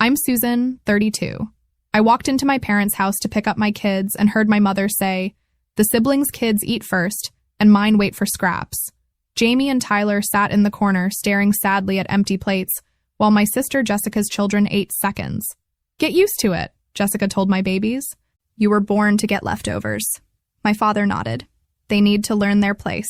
I'm Susan, 32. I walked into my parents' house to pick up my kids and heard my mother say, "The siblings' kids eat first, and mine wait for scraps." Jamie and Tyler sat in the corner staring sadly at empty plates, while my sister Jessica's children ate seconds. "Get used to it," Jessica told my babies. "You were born to get leftovers." My father nodded. "They need to learn their place."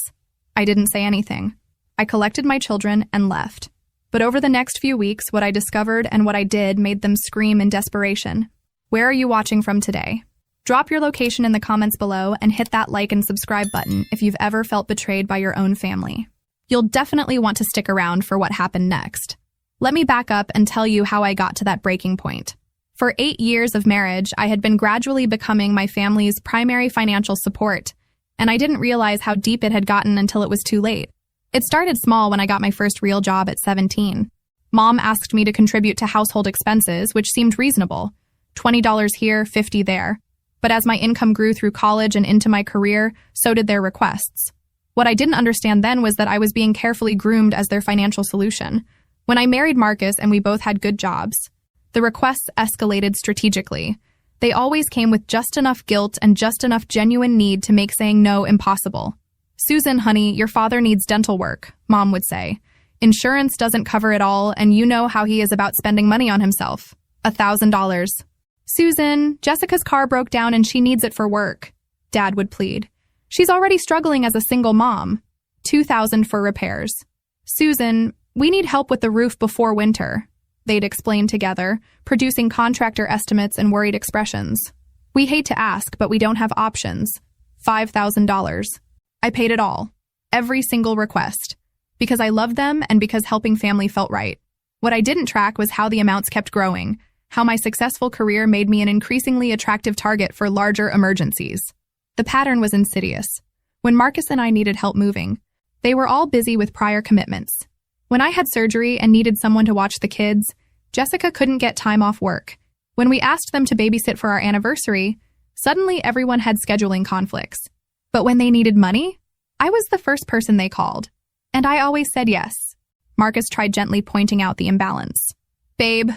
I didn't say anything. I collected my children and left. But over the next few weeks, what I discovered and what I did made them scream in desperation. Where are you watching from today? Drop your location in the comments below and hit that like and subscribe button if you've ever felt betrayed by your own family. You'll definitely want to stick around for what happened next. Let me back up and tell you how I got to that breaking point. For 8 years of marriage, I had been gradually becoming my family's primary financial support, and I didn't realize how deep it had gotten until it was too late. It started small when I got my first real job at 17. Mom asked me to contribute to household expenses, which seemed reasonable. $20 here, $50 there. But as my income grew through college and into my career, so did their requests. What I didn't understand then was that I was being carefully groomed as their financial solution. When I married Marcus and we both had good jobs, the requests escalated strategically. They always came with just enough guilt and just enough genuine need to make saying no impossible. "Susan, honey, your father needs dental work," Mom would say. "Insurance doesn't cover it all, and you know how he is about spending money on himself. $1,000. "Susan, Jessica's car broke down and she needs it for work," Dad would plead. "She's already struggling as a single mom. $2,000 for repairs." "Susan, we need help with the roof before winter," they'd explain together, producing contractor estimates and worried expressions. "We hate to ask, but we don't have options. $5,000. I paid it all. Every single request. Because I loved them and because helping family felt right. What I didn't track was how the amounts kept growing, how my successful career made me an increasingly attractive target for larger emergencies. The pattern was insidious. When Marcus and I needed help moving, they were all busy with prior commitments. When I had surgery and needed someone to watch the kids, Jessica couldn't get time off work. When we asked them to babysit for our anniversary, suddenly everyone had scheduling conflicts. But when they needed money, I was the first person they called. And I always said yes. Marcus tried gently pointing out the imbalance. "Babe,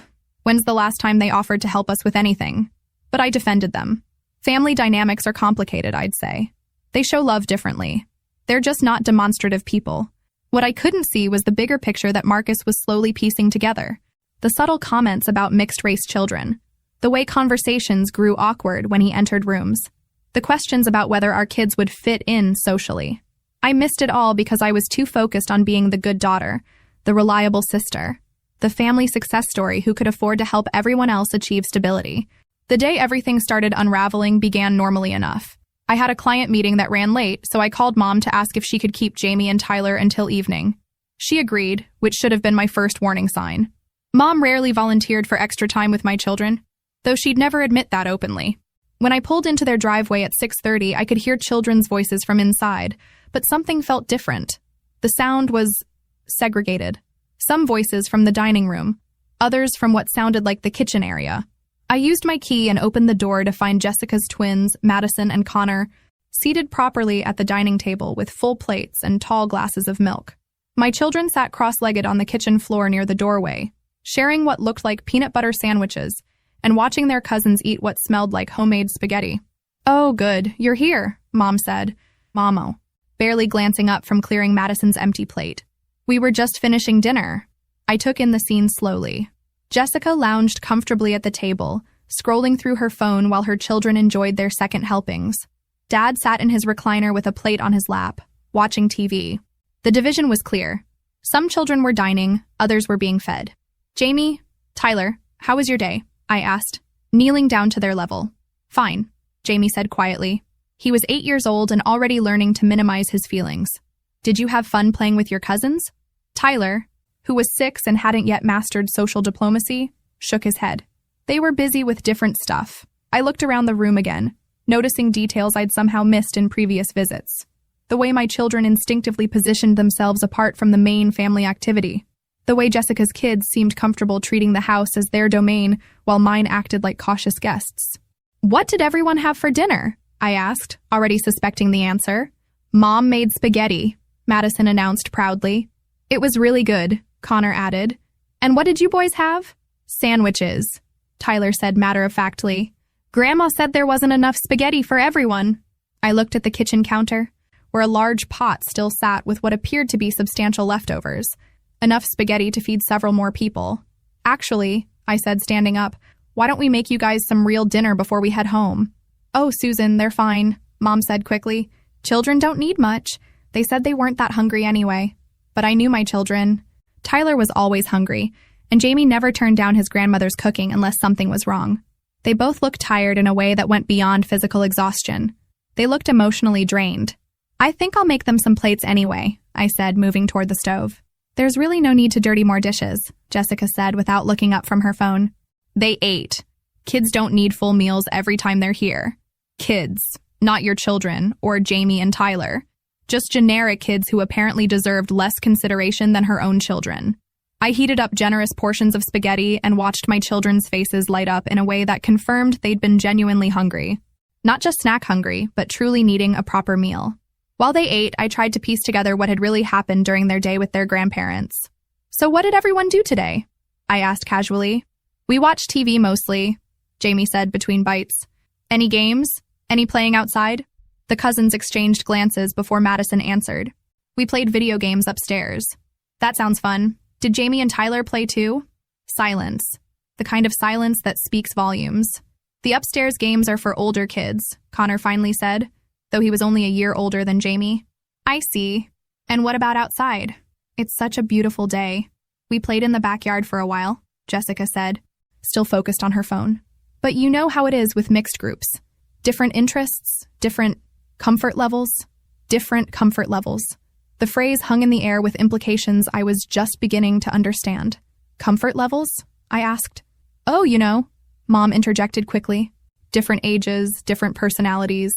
when's the last time they offered to help us with anything?" But I defended them. Family dynamics are complicated, I'd say. They show love differently. They're just not demonstrative people. What I couldn't see was the bigger picture that Marcus was slowly piecing together. The subtle comments about mixed-race children. The way conversations grew awkward when he entered rooms. The questions about whether our kids would fit in socially. I missed it all because I was too focused on being the good daughter, the reliable sister, the family success story who could afford to help everyone else achieve stability. The day everything started unraveling began normally enough. I had a client meeting that ran late, so I called Mom to ask if she could keep Jamie and Tyler until evening. She agreed, which should have been my first warning sign. Mom rarely volunteered for extra time with my children, though she'd never admit that openly. When I pulled into their driveway at 6:30, I could hear children's voices from inside, but something felt different. The sound was segregated. Some voices from the dining room, others from what sounded like the kitchen area. I used my key and opened the door to find Jessica's twins, Madison and Connor, seated properly at the dining table with full plates and tall glasses of milk. My children sat cross-legged on the kitchen floor near the doorway, sharing what looked like peanut butter sandwiches and watching their cousins eat what smelled like homemade spaghetti. "Oh, good, you're here," Mom said, Mamo, barely glancing up from clearing Madison's empty plate. "We were just finishing dinner." I took in the scene slowly. Jessica lounged comfortably at the table, scrolling through her phone while her children enjoyed their second helpings. Dad sat in his recliner with a plate on his lap, watching TV. The division was clear. Some children were dining, others were being fed. "Jamie, Tyler, how was your day?" I asked, kneeling down to their level. "Fine," Jamie said quietly. He was 8 years old and already learning to minimize his feelings. "Did you have fun playing with your cousins?" Tyler, who was 6 and hadn't yet mastered social diplomacy, shook his head. They were busy with different stuff. I looked around the room again, noticing details I'd somehow missed in previous visits. The way my children instinctively positioned themselves apart from the main family activity. The way Jessica's kids seemed comfortable treating the house as their domain while mine acted like cautious guests. "What did everyone have for dinner?" I asked, already suspecting the answer. "Mom made spaghetti," Madison announced proudly. "It was really good," Connor added. "And what did you boys have?" Sandwiches, Tyler said matter-of-factly. Grandma said there wasn't enough spaghetti for everyone. I looked at the kitchen counter, where a large pot still sat with what appeared to be substantial leftovers, enough spaghetti to feed several more people. Actually, I said, standing up, why don't we make you guys some real dinner before we head home? Oh, Susan, they're fine, Mom said quickly. Children don't need much. They said they weren't that hungry anyway. But I knew my children. Tyler was always hungry, and Jamie never turned down his grandmother's cooking unless something was wrong. They both looked tired in a way that went beyond physical exhaustion. They looked emotionally drained. I think I'll make them some plates anyway, I said, moving toward the stove. There's really no need to dirty more dishes, Jessica said without looking up from her phone. They ate. Kids don't need full meals every time they're here. Kids, not your children, or Jamie and Tyler. Just generic kids who apparently deserved less consideration than her own children. I heated up generous portions of spaghetti and watched my children's faces light up in a way that confirmed they'd been genuinely hungry. Not just snack hungry, but truly needing a proper meal. While they ate, I tried to piece together what had really happened during their day with their grandparents. So what did everyone do today? I asked casually. We watched TV mostly, Jamie said between bites. Any games? Any playing outside? The cousins exchanged glances before Madison answered. We played video games upstairs. That sounds fun. Did Jamie and Tyler play too? Silence. The kind of silence that speaks volumes. The upstairs games are for older kids, Connor finally said, though he was only a year older than Jamie. I see. And what about outside? It's such a beautiful day. We played in the backyard for a while, Jessica said, still focused on her phone. But you know how it is with mixed groups. Different interests, different comfort levels. Different comfort levels. The phrase hung in the air with implications I was just beginning to understand. Comfort levels? I asked. Oh, you know, Mom interjected quickly. Different ages, different personalities.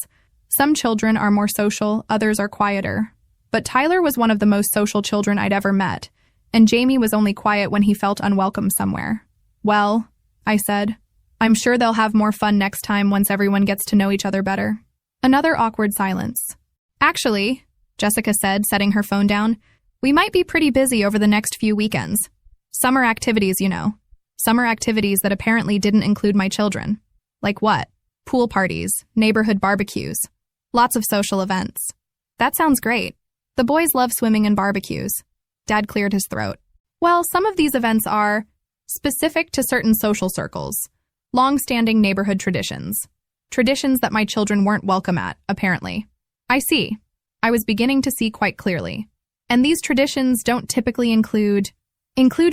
Some children are more social, others are quieter. But Tyler was one of the most social children I'd ever met, and Jamie was only quiet when he felt unwelcome somewhere. Well, I said, I'm sure they'll have more fun next time once everyone gets to know each other better. Another awkward silence. Actually, Jessica said, setting her phone down, we might be pretty busy over the next few weekends. Summer activities, you know. Summer activities that apparently didn't include my children. Like what? Pool parties, neighborhood barbecues. Lots of social events. That sounds great. The boys love swimming and barbecues. Dad cleared his throat. Well, some of these events are specific to certain social circles. Long-standing neighborhood traditions. Traditions that my children weren't welcome at, apparently. I see. I was beginning to see quite clearly. And these traditions don't typically include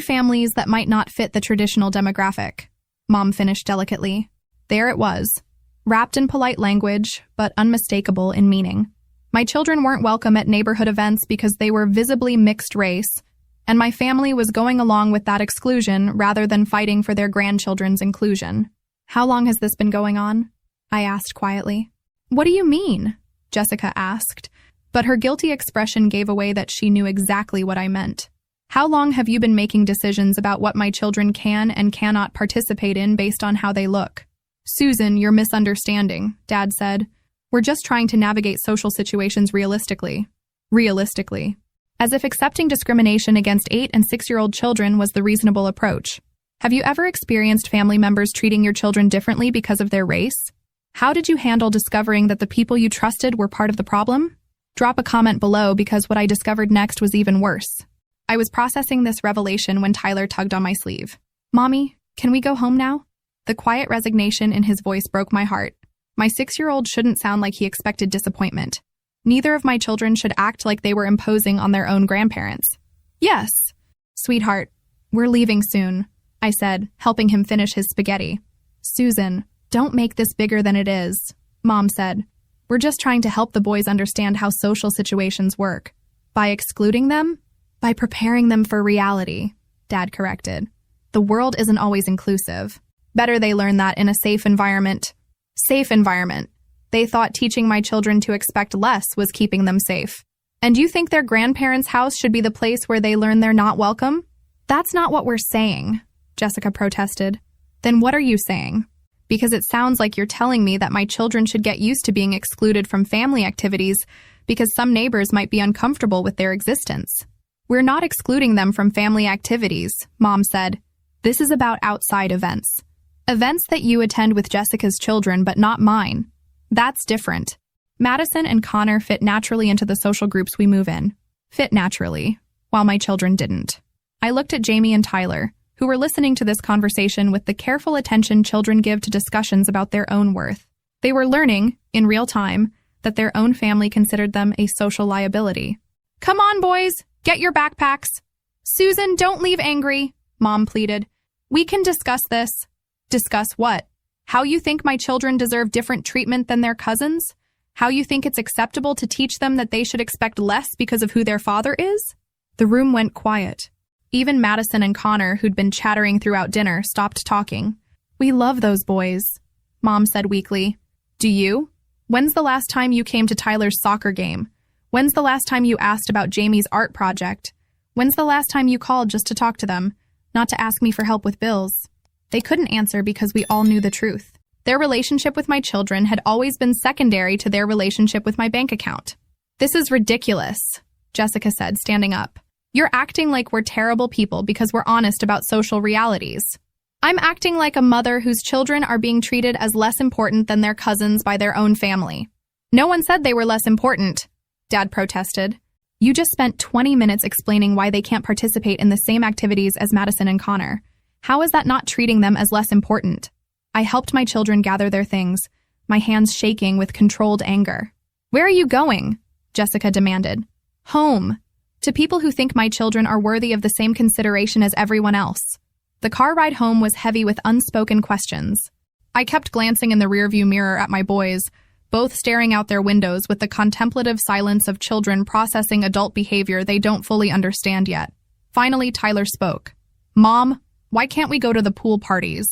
families that might not fit the traditional demographic, Mom finished delicately. There it was, wrapped in polite language, but unmistakable in meaning. My children weren't welcome at neighborhood events because they were visibly mixed race, and my family was going along with that exclusion rather than fighting for their grandchildren's inclusion. How long has this been going on? I asked quietly. What do you mean? Jessica asked, but her guilty expression gave away that she knew exactly what I meant. How long have you been making decisions about what my children can and cannot participate in based on how they look? Susan, you're misunderstanding, Dad said. We're just trying to navigate social situations realistically. Realistically. As if accepting discrimination against 8- and 6-year-old children was the reasonable approach. Have you ever experienced family members treating your children differently because of their race? How did you handle discovering that the people you trusted were part of the problem? Drop a comment below because what I discovered next was even worse. I was processing this revelation when Tyler tugged on my sleeve. Mommy, can we go home now? The quiet resignation in his voice broke my heart. My 6-year-old shouldn't sound like he expected disappointment. Neither of my children should act like they were imposing on their own grandparents. Yes. Sweetheart, we're leaving soon, I said, helping him finish his spaghetti. Susan, don't make this bigger than it is, Mom said. We're just trying to help the boys understand how social situations work. By excluding them? By preparing them for reality, Dad corrected. The world isn't always inclusive. Better they learn that in a safe environment. Safe environment. They thought teaching my children to expect less was keeping them safe. And you think their grandparents' house should be the place where they learn they're not welcome? That's not what we're saying, Jessica protested. Then what are you saying? Because it sounds like you're telling me that my children should get used to being excluded from family activities because some neighbors might be uncomfortable with their existence. We're not excluding them from family activities, Mom said. This is about outside events. Events that you attend with Jessica's children, but not mine. That's different. Madison and Connor fit naturally into the social groups we move in. Fit naturally, while my children didn't. I looked at Jamie and Tyler, who were listening to this conversation with the careful attention children give to discussions about their own worth. They were learning, in real time, that their own family considered them a social liability. "Come on, boys, get your backpacks." "Susan, don't leave angry," Mom pleaded. "We can discuss this." "Discuss what? How you think my children deserve different treatment than their cousins? How you think it's acceptable to teach them that they should expect less because of who their father is?" The room went quiet. Even Madison and Connor, who'd been chattering throughout dinner, stopped talking. "We love those boys," Mom said weakly. "Do you? When's the last time you came to Tyler's soccer game? When's the last time you asked about Jamie's art project? When's the last time you called just to talk to them, not to ask me for help with bills?" They couldn't answer because we all knew the truth. Their relationship with my children had always been secondary to their relationship with my bank account. "This is ridiculous," Jessica said, standing up. "You're acting like we're terrible people because we're honest about social realities." "I'm acting like a mother whose children are being treated as less important than their cousins by their own family." "No one said they were less important," Dad protested. "You just spent 20 minutes explaining why they can't participate in the same activities as Madison and Connor. How is that not treating them as less important?" I helped my children gather their things, my hands shaking with controlled anger. "Where are you going?" Jessica demanded. "Home. To people who think my children are worthy of the same consideration as everyone else." The car ride home was heavy with unspoken questions. I kept glancing in the rearview mirror at my boys, both staring out their windows with the contemplative silence of children processing adult behavior they don't fully understand yet. Finally, Tyler spoke. "Mom, why can't we go to the pool parties?"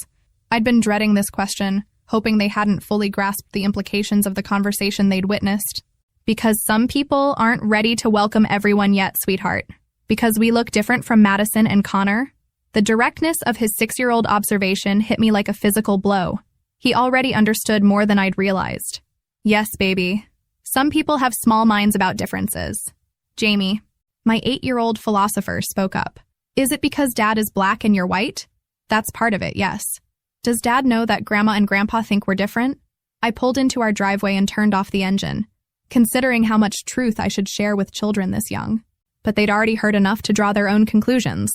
I'd been dreading this question, hoping they hadn't fully grasped the implications of the conversation they'd witnessed. "Because some people aren't ready to welcome everyone yet, sweetheart. Because we look different from Madison and Connor." The directness of his 6-year-old observation hit me like a physical blow. He already understood more than I'd realized. "Yes, baby. Some people have small minds about differences." Jamie, my 8-year-old philosopher, spoke up. "Is it because Dad is black and you're white?" "That's part of it, yes." "Does Dad know that Grandma and Grandpa think we're different?" I pulled into our driveway and turned off the engine, considering how much truth I should share with children this young. But they'd already heard enough to draw their own conclusions.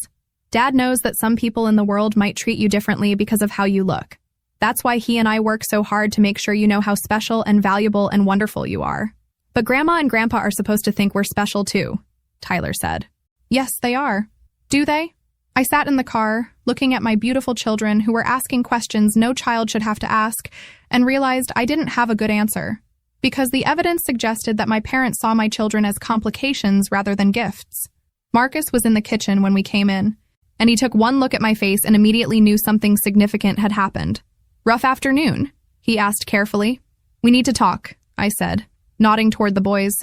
"Dad knows that some people in the world might treat you differently because of how you look. That's why he and I work so hard to make sure you know how special and valuable and wonderful you are." "But Grandma and Grandpa are supposed to think we're special too," Tyler said. "Yes, they are." "Do they?" I sat in the car, looking at my beautiful children who were asking questions no child should have to ask, and realized I didn't have a good answer, because the evidence suggested that my parents saw my children as complications rather than gifts. Marcus was in the kitchen when we came in, and he took one look at my face and immediately knew something significant had happened. "Rough afternoon?" he asked carefully. "We need to talk," I said, nodding toward the boys,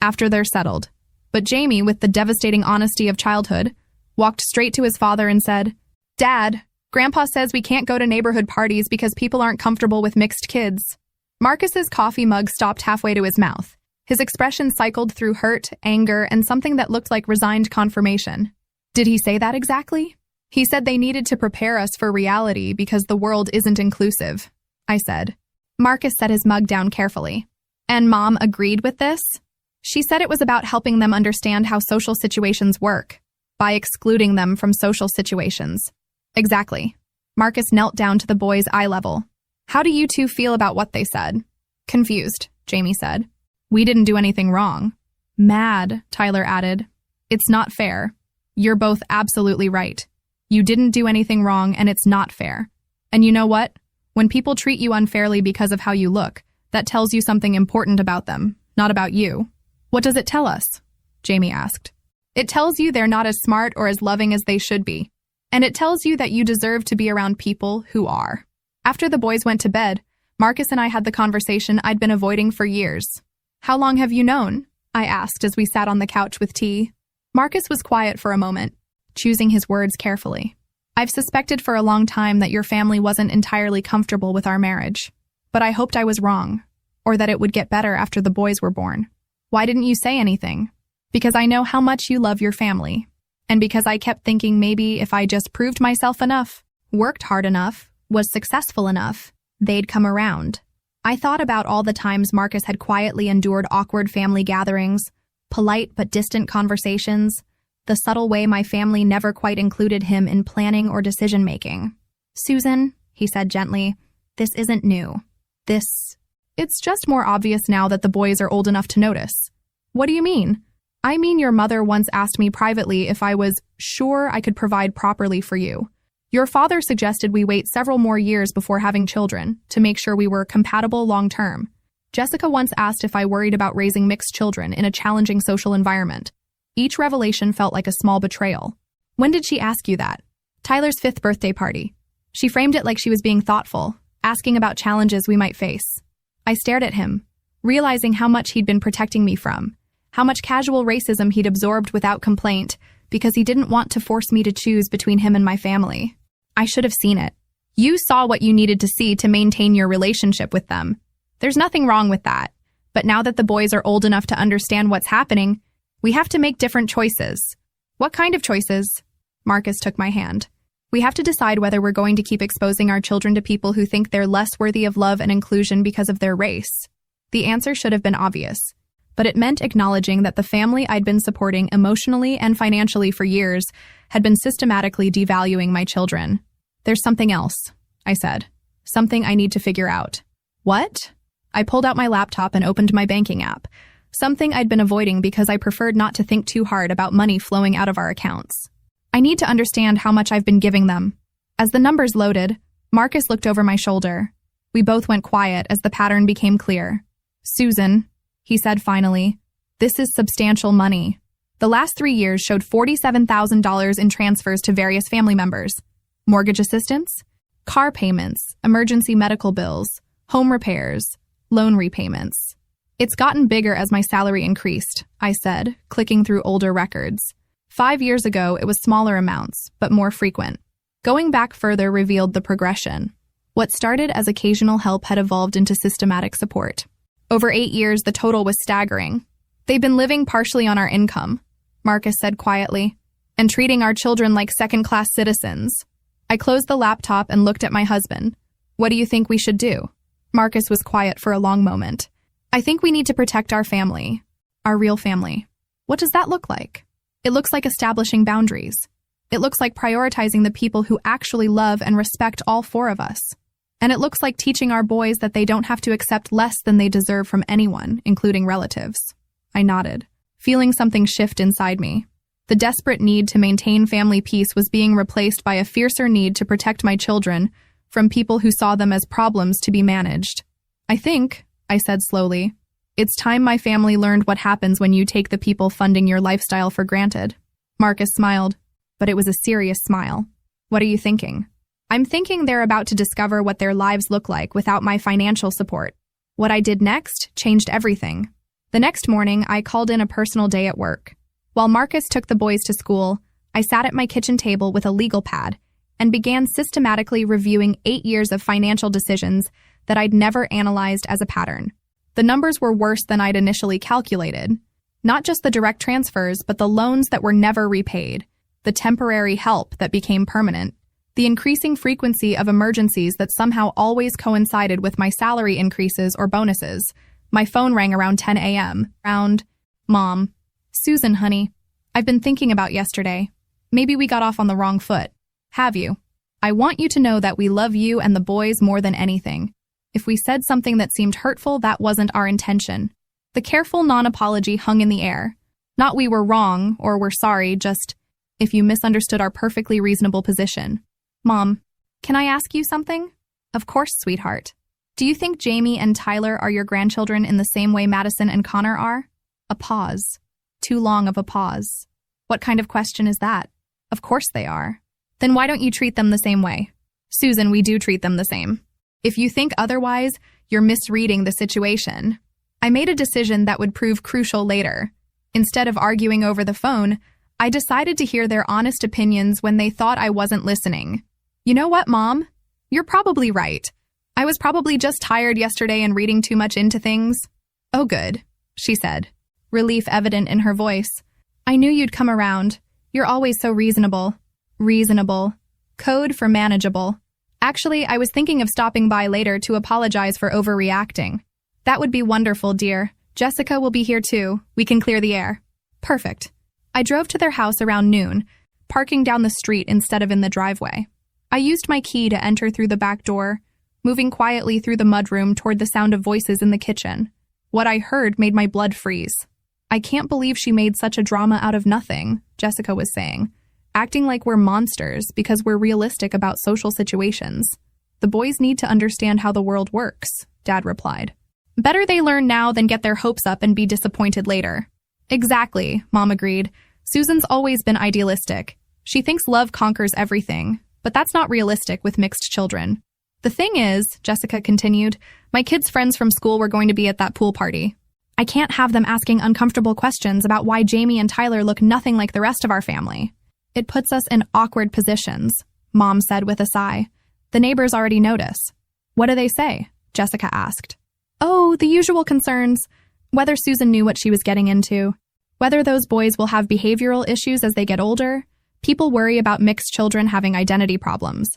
"after they're settled." But Jamie, with the devastating honesty of childhood, walked straight to his father and said, "Dad, Grandpa says we can't go to neighborhood parties because people aren't comfortable with mixed kids." Marcus's coffee mug stopped halfway to his mouth. His expression cycled through hurt, anger, and something that looked like resigned confirmation. "Did he say that exactly?" "He said they needed to prepare us for reality because the world isn't inclusive," I said. Marcus set his mug down carefully. "And Mom agreed with this?" "She said it was about helping them understand how social situations work, by excluding them from social situations." "Exactly." Marcus knelt down to the boys' eye level. "How do you two feel about what they said?" "Confused," Jamie said. "We didn't do anything wrong." "Mad," Tyler added. "It's not fair." "You're both absolutely right. You didn't do anything wrong, and it's not fair. And you know what? When people treat you unfairly because of how you look, that tells you something important about them, not about you." "What does it tell us?" Jamie asked. "It tells you they're not as smart or as loving as they should be. And it tells you that you deserve to be around people who are." After the boys went to bed, Marcus and I had the conversation I'd been avoiding for years. "How long have you known?" I asked as we sat on the couch with tea. Marcus was quiet for a moment, choosing his words carefully. "I've suspected for a long time that your family wasn't entirely comfortable with our marriage, but I hoped I was wrong, or that it would get better after the boys were born." "Why didn't you say anything?" "Because I know how much you love your family." And because I kept thinking maybe if I just proved myself enough, worked hard enough, was successful enough, they'd come around. I thought about all the times Marcus had quietly endured awkward family gatherings, polite but distant conversations, the subtle way my family never quite included him in planning or decision-making. "Susan," he said gently, "this isn't new. It's just more obvious now that the boys are old enough to notice." "What do you mean?" "I mean your mother once asked me privately if I was sure I could provide properly for you. Your father suggested we wait several more years before having children to make sure we were compatible long-term. Jessica once asked if I worried about raising mixed children in a challenging social environment. Each revelation felt like a small betrayal." "When did she ask you that?" "Tyler's 5th birthday party. She framed it like she was being thoughtful, asking about challenges we might face." I stared at him, realizing how much he'd been protecting me from, how much casual racism he'd absorbed without complaint because he didn't want to force me to choose between him and my family. I should have seen it. "You saw what you needed to see to maintain your relationship with them. There's nothing wrong with that. But now that the boys are old enough to understand what's happening, we have to make different choices." "What kind of choices?" Marcus took my hand. "We have to decide whether we're going to keep exposing our children to people who think they're less worthy of love and inclusion because of their race." The answer should have been obvious, but it meant acknowledging that the family I'd been supporting emotionally and financially for years had been systematically devaluing my children. "There's something else," I said. "Something I need to figure out." "What?" I pulled out my laptop and opened my banking app, something I'd been avoiding because I preferred not to think too hard about money flowing out of our accounts. "I need to understand how much I've been giving them." As the numbers loaded, Marcus looked over my shoulder. We both went quiet as the pattern became clear. "Susan," he said finally, "this is substantial money." The last 3 years showed $47,000 in transfers to various family members. Mortgage assistance, car payments, emergency medical bills, home repairs, loan repayments. "It's gotten bigger as my salary increased," I said, clicking through older records. 5 years ago, it was smaller amounts, but more frequent. Going back further revealed the progression. What started as occasional help had evolved into systematic support. Over 8 years, the total was staggering. "They've been living partially on our income," Marcus said quietly, "and treating our children like second-class citizens." I closed the laptop and looked at my husband. "What do you think we should do?" Marcus was quiet for a long moment. "I think we need to protect our family. Our real family." "What does that look like?" "It looks like establishing boundaries. It looks like prioritizing the people who actually love and respect all 4 of us. And it looks like teaching our boys that they don't have to accept less than they deserve from anyone, including relatives." I nodded, feeling something shift inside me. The desperate need to maintain family peace was being replaced by a fiercer need to protect my children from people who saw them as problems to be managed. "I think," I said slowly, "it's time my family learned what happens when you take the people funding your lifestyle for granted." Marcus smiled, but it was a serious smile. "What are you thinking?" "I'm thinking they're about to discover what their lives look like without my financial support." What I did next changed everything. The next morning, I called in a personal day at work. While Marcus took the boys to school, I sat at my kitchen table with a legal pad and began systematically reviewing 8 years of financial decisions that I'd never analyzed as a pattern. The numbers were worse than I'd initially calculated. Not just the direct transfers, but the loans that were never repaid, the temporary help that became permanent, the increasing frequency of emergencies that somehow always coincided with my salary increases or bonuses. My phone rang around 10 a.m. "Mom." "Susan, honey, I've been thinking about yesterday. Maybe we got off on the wrong foot." "Have you?" "I want you to know that we love you and the boys more than anything. If we said something that seemed hurtful, that wasn't our intention." The careful non-apology hung in the air. Not we were wrong or we're sorry, just if you misunderstood our perfectly reasonable position. "Mom, can I ask you something?" "Of course, sweetheart." "Do you think Jamie and Tyler are your grandchildren in the same way Madison and Connor are?" A pause. Too long of a pause. "What kind of question is that?" "Of course they are." "Then why don't you treat them the same way?" "Susan, we do treat them the same. If you think otherwise, you're misreading the situation." I made a decision that would prove crucial later. Instead of arguing over the phone, I decided to hear their honest opinions when they thought I wasn't listening. "You know what, Mom? You're probably right. I was probably just tired yesterday and reading too much into things." "Oh, good," she said, relief evident in her voice. "I knew you'd come around. You're always so reasonable. Reasonable. Code for manageable. Actually, I was thinking of stopping by later to apologize for overreacting. That would be wonderful, dear. Jessica will be here too. We can clear the air. Perfect. I drove to their house around noon, parking down the street instead of in the driveway. I used my key to enter through the back door, moving quietly through the mudroom toward the sound of voices in the kitchen. What I heard made my blood freeze. I can't believe she made such a drama out of nothing, Jessica was saying, acting like we're monsters because we're realistic about social situations. The boys need to understand how the world works, Dad replied. Better they learn now than get their hopes up and be disappointed later. Exactly, Mom agreed. Susan's always been idealistic. She thinks love conquers everything, but that's not realistic with mixed children. The thing is, Jessica continued, my kids' friends from school were going to be at that pool party. I can't have them asking uncomfortable questions about why Jamie and Tyler look nothing like the rest of our family. It puts us in awkward positions, Mom said with a sigh. The neighbors already notice. What do they say? Jessica asked. Oh, the usual concerns. Whether Susan knew what she was getting into. Whether those boys will have behavioral issues as they get older. People worry about mixed children having identity problems.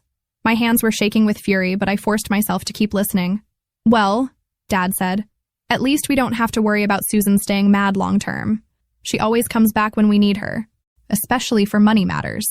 My hands were shaking with fury, but I forced myself to keep listening. Well, Dad said, at least we don't have to worry about Susan staying mad long term. She always comes back when we need her, especially for money matters.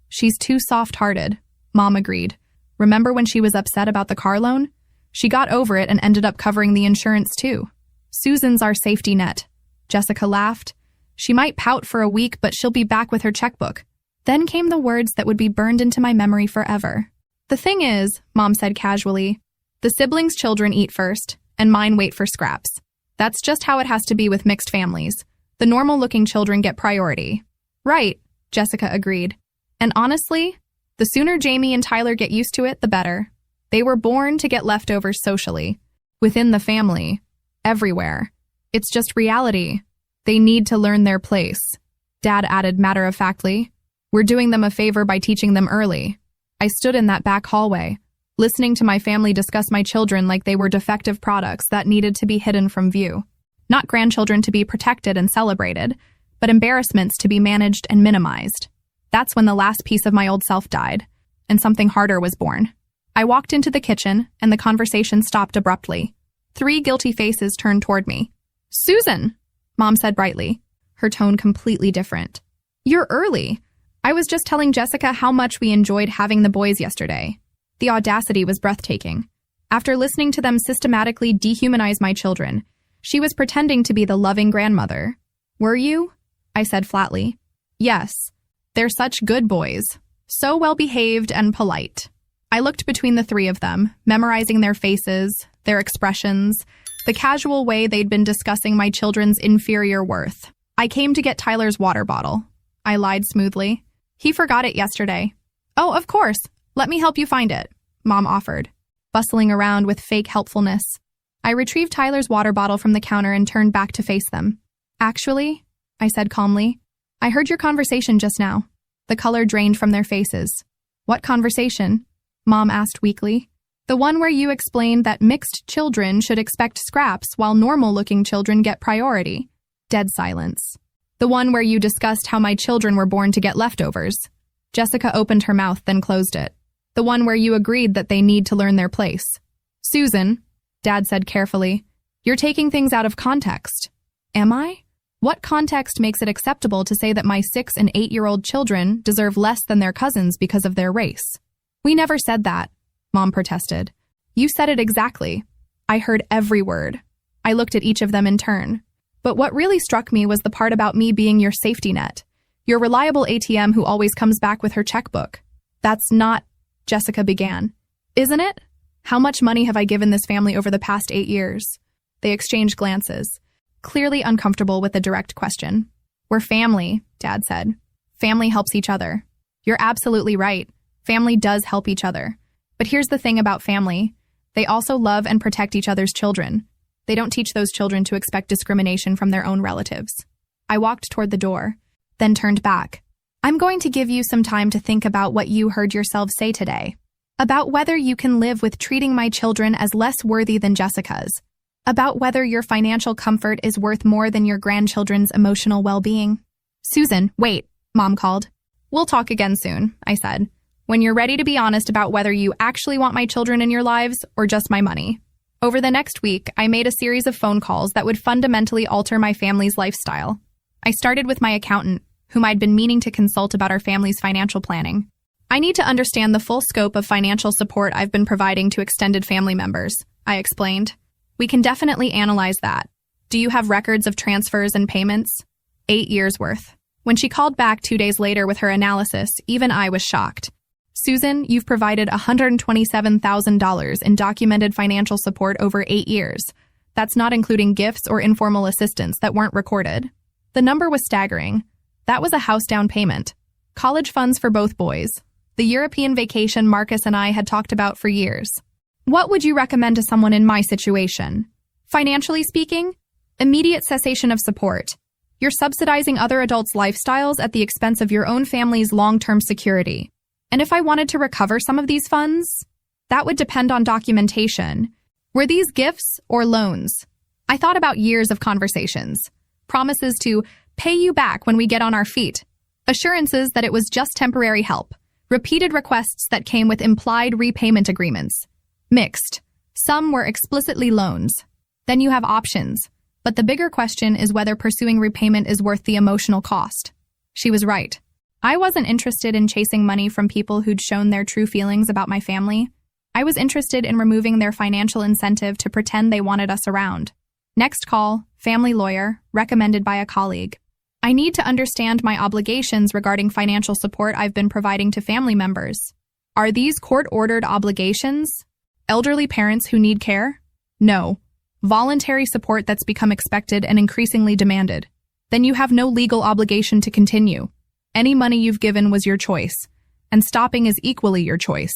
She's too soft-hearted, Mom agreed. Remember when she was upset about the car loan? She got over it and ended up covering the insurance too. Susan's our safety net. Jessica laughed. She might pout for a week, but she'll be back with her checkbook. Then came the words that would be burned into my memory forever. The thing is, Mom said casually, the siblings' children eat first, and mine wait for scraps. That's just how it has to be with mixed families. The normal-looking children get priority. Right, Jessica agreed. And honestly, the sooner Jamie and Tyler get used to it, the better. They were born to get leftovers socially. Within the family. Everywhere. It's just reality. They need to learn their place. Dad added matter-of-factly. We're doing them a favor by teaching them early. I stood in that back hallway, listening to my family discuss my children like they were defective products that needed to be hidden from view. Not grandchildren to be protected and celebrated, but embarrassments to be managed and minimized. That's when the last piece of my old self died, and something harder was born. I walked into the kitchen, and the conversation stopped abruptly. 3 guilty faces turned toward me. Susan, Mom said brightly, her tone completely different. You're early. I was just telling Jessica how much we enjoyed having the boys yesterday. The audacity was breathtaking. After listening to them systematically dehumanize my children, she was pretending to be the loving grandmother. Were you? I said flatly. Yes. They're such good boys. So well-behaved and polite. I looked between the 3 of them, memorizing their faces, their expressions, the casual way they'd been discussing my children's inferior worth. I came to get Tyler's water bottle. I lied smoothly. He forgot it yesterday. Oh, of course. Let me help you find it, Mom offered, bustling around with fake helpfulness. I retrieved Tyler's water bottle from the counter and turned back to face them. Actually, I said calmly, I heard your conversation just now. The color drained from their faces. What conversation? Mom asked weakly. The one where you explained that mixed children should expect scraps while normal-looking children get priority. Dead silence. The one where you discussed how my children were born to get leftovers. Jessica opened her mouth, then closed it. The one where you agreed that they need to learn their place. Susan, Dad said carefully, you're taking things out of context. Am I? What context makes it acceptable to say that my 6- and 8-year-old children deserve less than their cousins because of their race? We never said that, Mom protested. You said it exactly. I heard every word. I looked at each of them in turn. But what really struck me was the part about me being your safety net. Your reliable ATM who always comes back with her checkbook. That's not, Jessica began. Isn't it? How much money have I given this family over the past 8 years? They exchanged glances, clearly uncomfortable with the direct question. We're family, Dad said. Family helps each other. You're absolutely right. Family does help each other. But here's the thing about family. They also love and protect each other's children. They don't teach those children to expect discrimination from their own relatives. I walked toward the door, then turned back. I'm going to give you some time to think about what you heard yourself say today. About whether you can live with treating my children as less worthy than Jessica's. About whether your financial comfort is worth more than your grandchildren's emotional well-being. Susan, wait, Mom called. We'll talk again soon, I said, when you're ready to be honest about whether you actually want my children in your lives or just my money. Over the next week, I made a series of phone calls that would fundamentally alter my family's lifestyle. I started with my accountant, whom I'd been meaning to consult about our family's financial planning. I need to understand the full scope of financial support I've been providing to extended family members, I explained. We can definitely analyze that. Do you have records of transfers and payments? 8 years worth. When she called back 2 days later with her analysis, even I was shocked. Susan, you've provided $127,000 in documented financial support over 8 years. That's not including gifts or informal assistance that weren't recorded. The number was staggering. That was a house down payment. College funds for both boys. The European vacation Marcus and I had talked about for years. What would you recommend to someone in my situation? Financially speaking, immediate cessation of support. You're subsidizing other adults' lifestyles at the expense of your own family's long-term security. And if I wanted to recover some of these funds, that would depend on documentation. Were these gifts or loans? I thought about years of conversations. Promises to pay you back when we get on our feet. Assurances that it was just temporary help. Repeated requests that came with implied repayment agreements. Mixed. Some were explicitly loans. Then you have options. But the bigger question is whether pursuing repayment is worth the emotional cost. She was right. I wasn't interested in chasing money from people who'd shown their true feelings about my family. I was interested in removing their financial incentive to pretend they wanted us around. Next call, family lawyer, recommended by a colleague. I need to understand my obligations regarding financial support I've been providing to family members. Are these court-ordered obligations? Elderly parents who need care? No. Voluntary support that's become expected and increasingly demanded. Then you have no legal obligation to continue. Any money you've given was your choice, and stopping is equally your choice.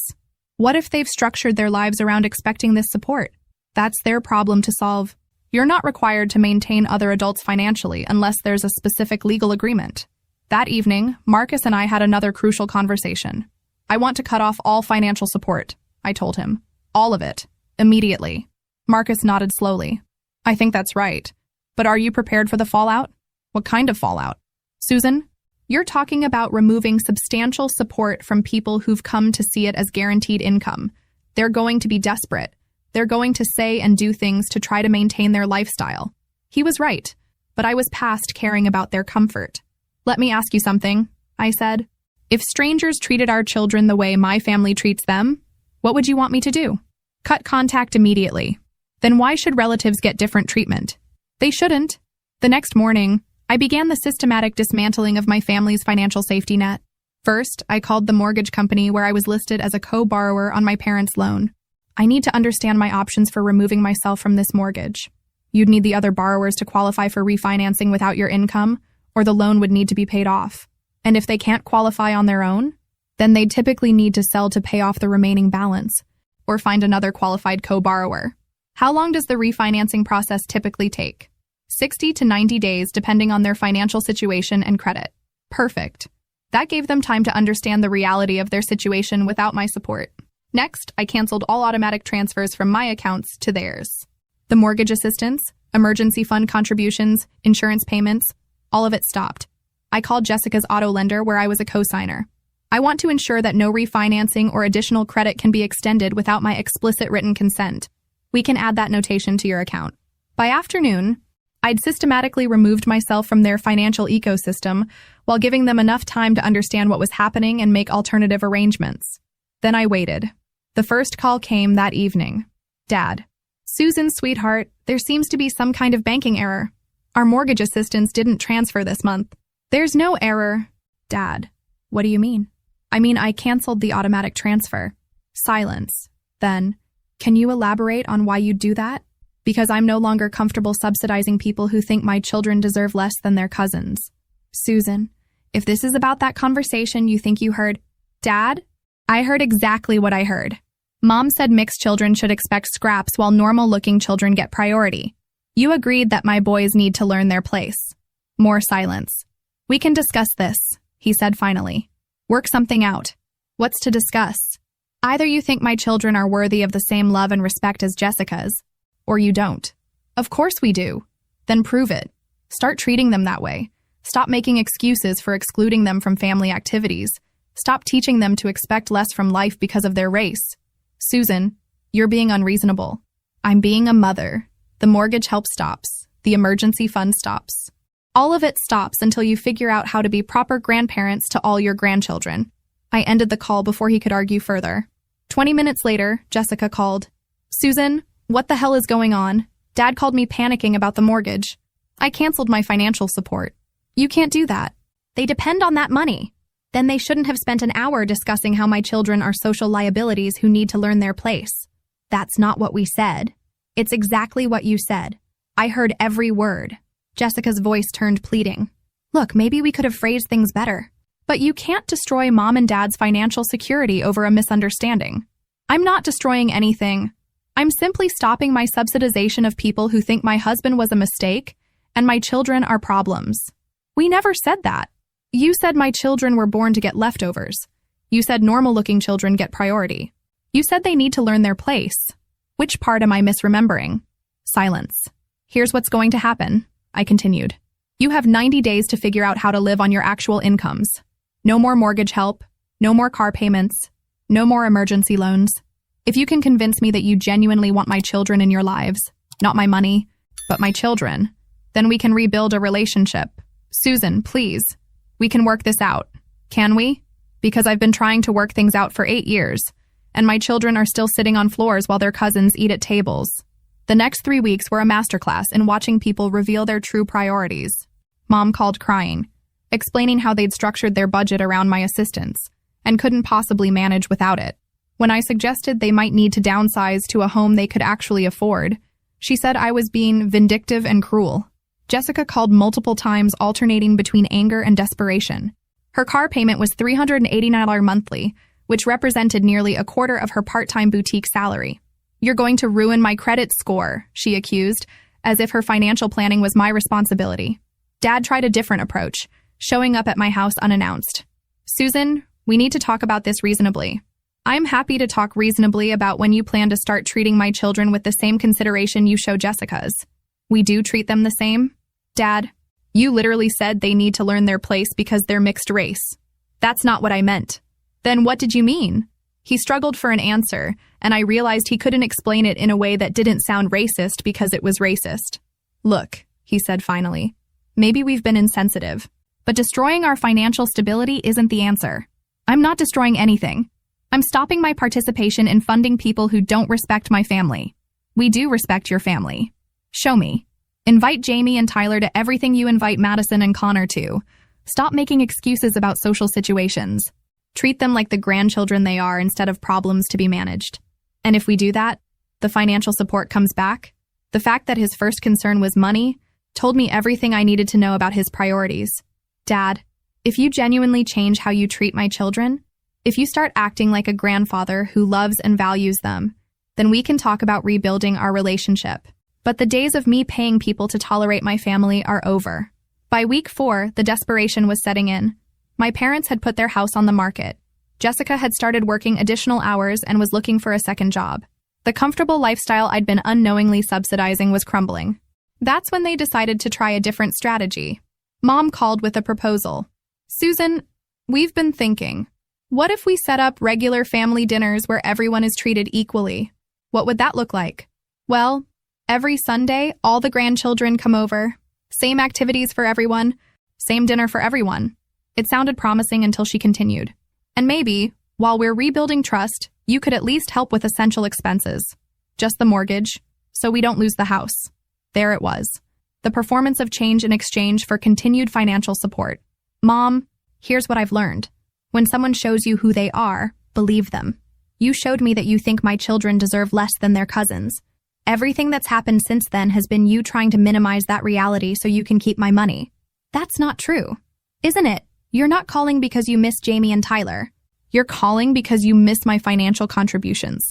What if they've structured their lives around expecting this support? That's their problem to solve. You're not required to maintain other adults financially unless there's a specific legal agreement. That evening, Marcus and I had another crucial conversation. I want to cut off all financial support, I told him. All of it. Immediately. Marcus nodded slowly. I think that's right. But are you prepared for the fallout? What kind of fallout? Susan, you're talking about removing substantial support from people who've come to see it as guaranteed income. They're going to be desperate. They're going to say and do things to try to maintain their lifestyle. He was right, but I was past caring about their comfort. Let me ask you something, I said. If strangers treated our children the way my family treats them, what would you want me to do? Cut contact immediately. Then why should relatives get different treatment? They shouldn't. The next morning, I began the systematic dismantling of my family's financial safety net. First, I called the mortgage company where I was listed as a co-borrower on my parents' loan. I need to understand my options for removing myself from this mortgage. You'd need the other borrowers to qualify for refinancing without your income, or the loan would need to be paid off. And if they can't qualify on their own, then they'd typically need to sell to pay off the remaining balance, or find another qualified co-borrower. How long does the refinancing process typically take? 60 to 90 days depending on their financial situation and credit. Perfect. That gave them time to understand the reality of their situation without my support. Next, I canceled all automatic transfers from my accounts to theirs. The mortgage assistance, emergency fund contributions, insurance payments, all of it stopped. I called Jessica's auto lender where I was a co-signer. I want to ensure that no refinancing or additional credit can be extended without my explicit written consent. We can add that notation to your account. By afternoon, I'd systematically removed myself from their financial ecosystem while giving them enough time to understand what was happening and make alternative arrangements. Then I waited. The first call came that evening. Dad. Susan, sweetheart, there seems to be some kind of banking error. Our mortgage assistance didn't transfer this month. There's no error. Dad. What do you mean? I mean, I canceled the automatic transfer. Silence. Then, can you elaborate on why you'd do that? Because I'm no longer comfortable subsidizing people who think my children deserve less than their cousins. Susan, if this is about that conversation you think you heard, Dad? I heard exactly what I heard. Mom said mixed children should expect scraps while normal-looking children get priority. You agreed that my boys need to learn their place. More silence. We can discuss this, he said finally. Work something out. What's to discuss? Either you think my children are worthy of the same love and respect as Jessica's, or you don't. Of course we do. Then prove it. Start treating them that way. Stop making excuses for excluding them from family activities. Stop teaching them to expect less from life because of their race. Susan, you're being unreasonable. I'm being a mother. The mortgage help stops. The emergency fund stops. All of it stops until you figure out how to be proper grandparents to all your grandchildren. I ended the call before he could argue further. 20 minutes later, Jessica called. Susan, what the hell is going on? Dad called me panicking about the mortgage. I canceled my financial support. You can't do that. They depend on that money. Then they shouldn't have spent an hour discussing how my children are social liabilities who need to learn their place. That's not what we said. It's exactly what you said. I heard every word. Jessica's voice turned pleading. Look, maybe we could have phrased things better. But you can't destroy Mom and Dad's financial security over a misunderstanding. I'm not destroying anything. I'm simply stopping my subsidization of people who think my husband was a mistake and my children are problems. We never said that. You said my children were born to get leftovers. You said normal-looking children get priority. You said they need to learn their place. Which part am I misremembering? Silence. Here's what's going to happen, I continued. You have 90 days to figure out how to live on your actual incomes. No more mortgage help, no more car payments, no more emergency loans. If you can convince me that you genuinely want my children in your lives, not my money, but my children, then we can rebuild a relationship. Susan, please. We can work this out. Can we? Because I've been trying to work things out for 8 years, and my children are still sitting on floors while their cousins eat at tables. The next 3 weeks were a masterclass in watching people reveal their true priorities. Mom called crying, explaining how they'd structured their budget around my assistance and couldn't possibly manage without it. When I suggested they might need to downsize to a home they could actually afford, she said I was being vindictive and cruel. Jessica called multiple times, alternating between anger and desperation. Her car payment was $389 monthly, which represented nearly a quarter of her part-time boutique salary. You're going to ruin my credit score, she accused, as if her financial planning was my responsibility. Dad tried a different approach, showing up at my house unannounced. Susan, we need to talk about this reasonably. I'm happy to talk reasonably about when you plan to start treating my children with the same consideration you show Jessica's. We do treat them the same. Dad, you literally said they need to learn their place because they're mixed race. That's not what I meant. Then what did you mean? He struggled for an answer, and I realized he couldn't explain it in a way that didn't sound racist because it was racist. Look, he said finally, maybe we've been insensitive, but destroying our financial stability isn't the answer. I'm not destroying anything. I'm stopping my participation in funding people who don't respect my family. We do respect your family. Show me. Invite Jamie and Tyler to everything you invite Madison and Connor to. Stop making excuses about social situations. Treat them like the grandchildren they are instead of problems to be managed. And if we do that, the financial support comes back. The fact that his first concern was money told me everything I needed to know about his priorities. Dad, if you genuinely change how you treat my children, if you start acting like a grandfather who loves and values them, then we can talk about rebuilding our relationship. But the days of me paying people to tolerate my family are over. By week 4, the desperation was setting in. My parents had put their house on the market. Jessica had started working additional hours and was looking for a second job. The comfortable lifestyle I'd been unknowingly subsidizing was crumbling. That's when they decided to try a different strategy. Mom called with a proposal. Susan, we've been thinking. What if we set up regular family dinners where everyone is treated equally? What would that look like? Well, every Sunday, all the grandchildren come over. Same activities for everyone. Same dinner for everyone. It sounded promising until she continued. And maybe, while we're rebuilding trust, you could at least help with essential expenses. Just the mortgage, so we don't lose the house. There it was. The performance of change in exchange for continued financial support. Mom, here's what I've learned. When someone shows you who they are, believe them. You showed me that you think my children deserve less than their cousins. Everything that's happened since then has been you trying to minimize that reality so you can keep my money. That's not true, isn't it? You're not calling because you miss Jamie and Tyler. You're calling because you miss my financial contributions.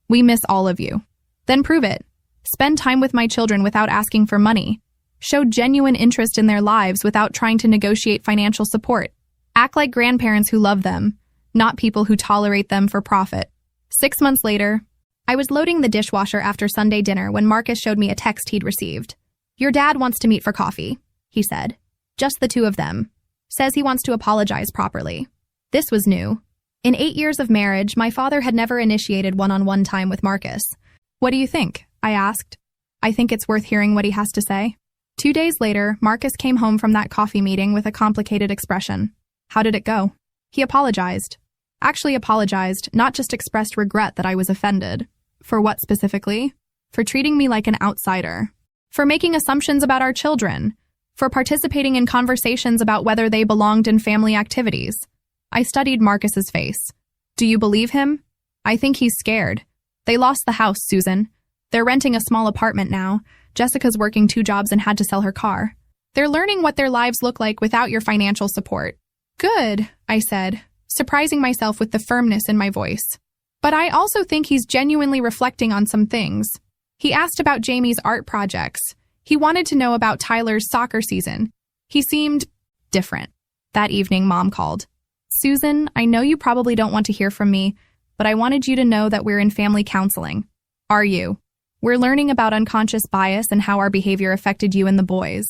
We miss all of you. Then prove it. Spend time with my children without asking for money. Show genuine interest in their lives without trying to negotiate financial support. Act like grandparents who love them, not people who tolerate them for profit. 6 months later, I was loading the dishwasher after Sunday dinner when Marcus showed me a text he'd received. Your dad wants to meet for coffee, he said. Just the two of them. Says he wants to apologize properly. This was new. In 8 years of marriage, my father had never initiated one-on-one time with Marcus. What do you think? I asked. I think it's worth hearing what he has to say. 2 days later, Marcus came home from that coffee meeting with a complicated expression. How did it go? He apologized. Actually apologized, not just expressed regret that I was offended. For what specifically? For treating me like an outsider. For making assumptions about our children. For participating in conversations about whether they belonged in family activities. I studied Marcus's face. Do you believe him? I think he's scared. They lost the house, Susan. They're renting a small apartment now. Jessica's working 2 jobs and had to sell her car. They're learning what their lives look like without your financial support. Good, I said, surprising myself with the firmness in my voice. But I also think he's genuinely reflecting on some things. He asked about Jamie's art projects. He wanted to know about Tyler's soccer season. He seemed different. That evening, Mom called. Susan, I know you probably don't want to hear from me, but I wanted you to know that we're in family counseling. Are you? We're learning about unconscious bias and how our behavior affected you and the boys.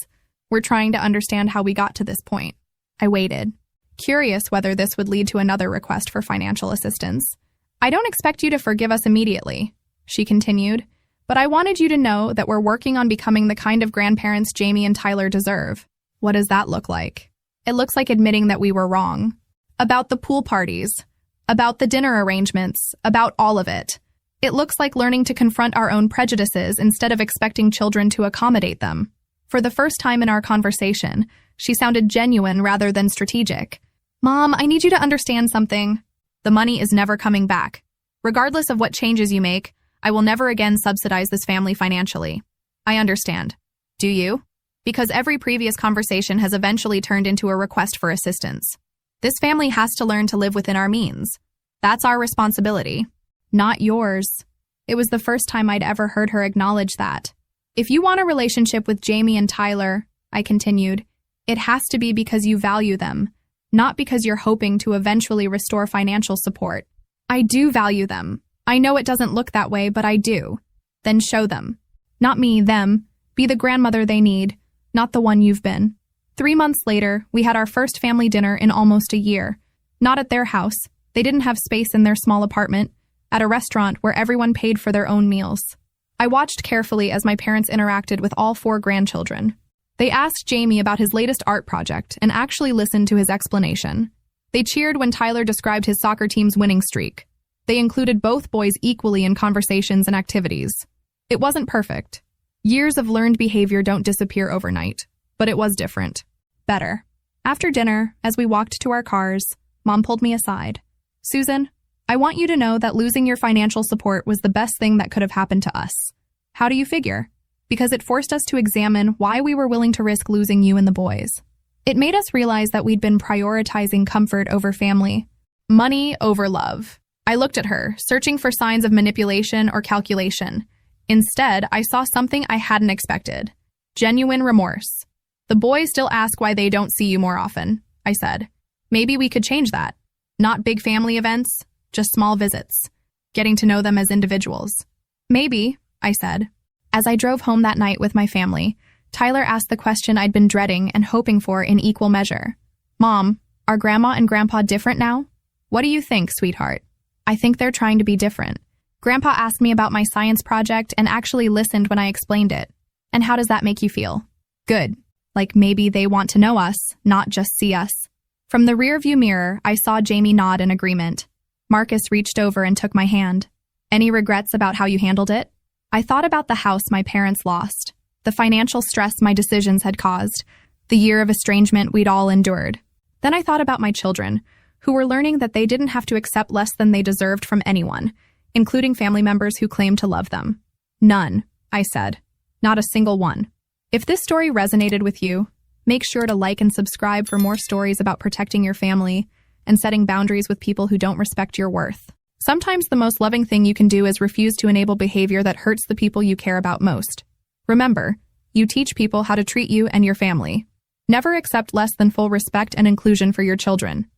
We're trying to understand how we got to this point. I waited, curious whether this would lead to another request for financial assistance. I don't expect you to forgive us immediately, she continued, but I wanted you to know that we're working on becoming the kind of grandparents Jamie and Tyler deserve. What does that look like? It looks like admitting that we were wrong. About the pool parties, about the dinner arrangements, about all of it. It looks like learning to confront our own prejudices instead of expecting children to accommodate them. For the first time in our conversation, she sounded genuine rather than strategic. Mom, I need you to understand something. The money is never coming back. Regardless of what changes you make, I will never again subsidize this family financially. I understand. Do you? Because every previous conversation has eventually turned into a request for assistance. This family has to learn to live within our means. That's our responsibility, not yours. It was the first time I'd ever heard her acknowledge that. If you want a relationship with Jamie and Tyler, I continued, it has to be because you value them, not because you're hoping to eventually restore financial support. I do value them. I know it doesn't look that way, but I do. Then show them. Not me, them. Be the grandmother they need, not the one you've been. 3 months later, we had our first family dinner in almost a year. Not at their house. They didn't have space in their small apartment. At a restaurant where everyone paid for their own meals. I watched carefully as my parents interacted with all 4 grandchildren. They asked Jamie about his latest art project and actually listened to his explanation. They cheered when Tyler described his soccer team's winning streak. They included both boys equally in conversations and activities. It wasn't perfect. Years of learned behavior don't disappear overnight, but it was different. Better. After dinner, as we walked to our cars, Mom pulled me aside. Susan, I want you to know that losing your financial support was the best thing that could have happened to us. How do you figure? Because it forced us to examine why we were willing to risk losing you and the boys. It made us realize that we'd been prioritizing comfort over family, money over love. I looked at her, searching for signs of manipulation or calculation. Instead, I saw something I hadn't expected. Genuine remorse. The boys still ask why they don't see you more often, I said. Maybe we could change that. Not big family events, just small visits. Getting to know them as individuals. Maybe, I said. As I drove home that night with my family, Tyler asked the question I'd been dreading and hoping for in equal measure. Mom, are Grandma and Grandpa different now? What do you think, sweetheart? I think they're trying to be different. Grandpa asked me about my science project and actually listened when I explained it. And how does that make you feel? Good. Like maybe they want to know us, not just see us. From the rearview mirror, I saw Jamie nod in agreement. Marcus reached over and took my hand. Any regrets about how you handled it? I thought about the house my parents lost, the financial stress my decisions had caused, the year of estrangement we'd all endured. Then I thought about my children, who were learning that they didn't have to accept less than they deserved from anyone, including family members who claimed to love them. None, I said. Not a single one. If this story resonated with you, make sure to like and subscribe for more stories about protecting your family and setting boundaries with people who don't respect your worth. Sometimes the most loving thing you can do is refuse to enable behavior that hurts the people you care about most. Remember, you teach people how to treat you and your family. Never accept less than full respect and inclusion for your children.